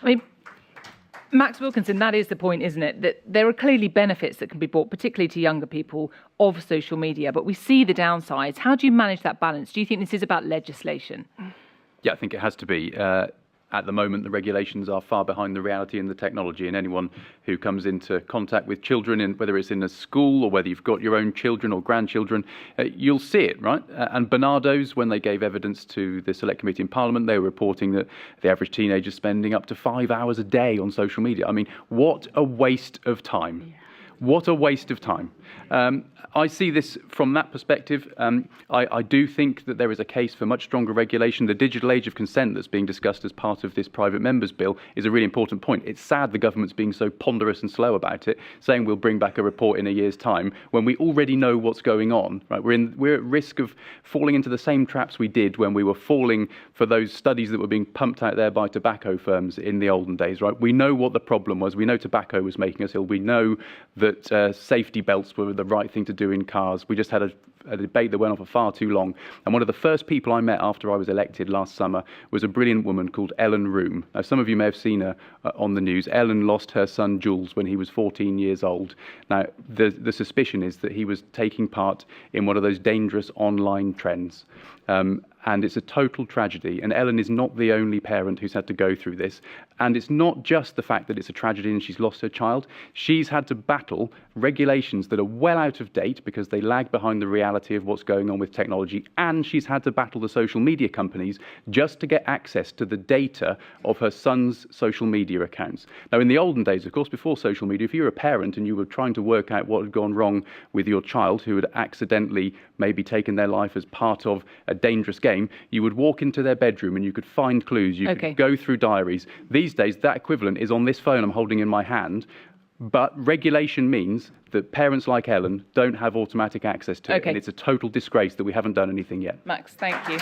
I mean, Max Wilkinson, that is the point, isn't it? That there are clearly benefits that can be brought, particularly to younger people, of social media, but we see the downsides. How do you manage that balance? Do you think this is about legislation? Yeah, I think it has to be. At the moment, the regulations are far behind the reality and the technology, and anyone who comes into contact with children, whether it's in a school or whether you've got your own children or grandchildren, you'll see it, right? And Barnardo's, when they gave evidence to the Select Committee in Parliament, they were reporting that the average teenager is spending up to 5 hours a day on social media. I mean, what a waste of time. Yeah. What a waste of time. I see this from that perspective. I do think that there is a case for much stronger regulation. The digital age of consent that's being discussed as part of this private members bill is a really important point. It's sad the government's being so ponderous and slow about it, saying we'll bring back a report in a year's time when we already know what's going on. Right? We're at risk of falling into the same traps we did when we were falling for those studies that were being pumped out there by tobacco firms in the olden days. Right? We know what the problem was. We know tobacco was making us ill. We know that safety belts were the right thing to do in cars. We just had a debate that went on for far too long. And one of the first people I met after I was elected last summer was a brilliant woman called Ellen Room. Now, some of you may have seen her on the news. Ellen lost her son Jules when he was 14 years old. Now, the suspicion is that he was taking part in one of those dangerous online trends. And it's a total tragedy. And Ellen is not the only parent who's had to go through this. And it's not just the fact that it's a tragedy and she's lost her child. She's had to battle regulations that are well out of date because they lag behind the reality of what's going on with technology. And she's had to battle the social media companies just to get access to the data of her son's social media accounts. Now, in the olden days, of course, before social media, if you were a parent and you were trying to work out what had gone wrong with your child who had accidentally maybe taken their life as part of a dangerous game, you would walk into their bedroom and you could find clues. You could go through diaries. These days, that equivalent is on this phone I'm holding in my hand. But regulation means that parents like Ellen don't have automatic access to it. And it's a total disgrace that we haven't done anything yet. Max, thank you.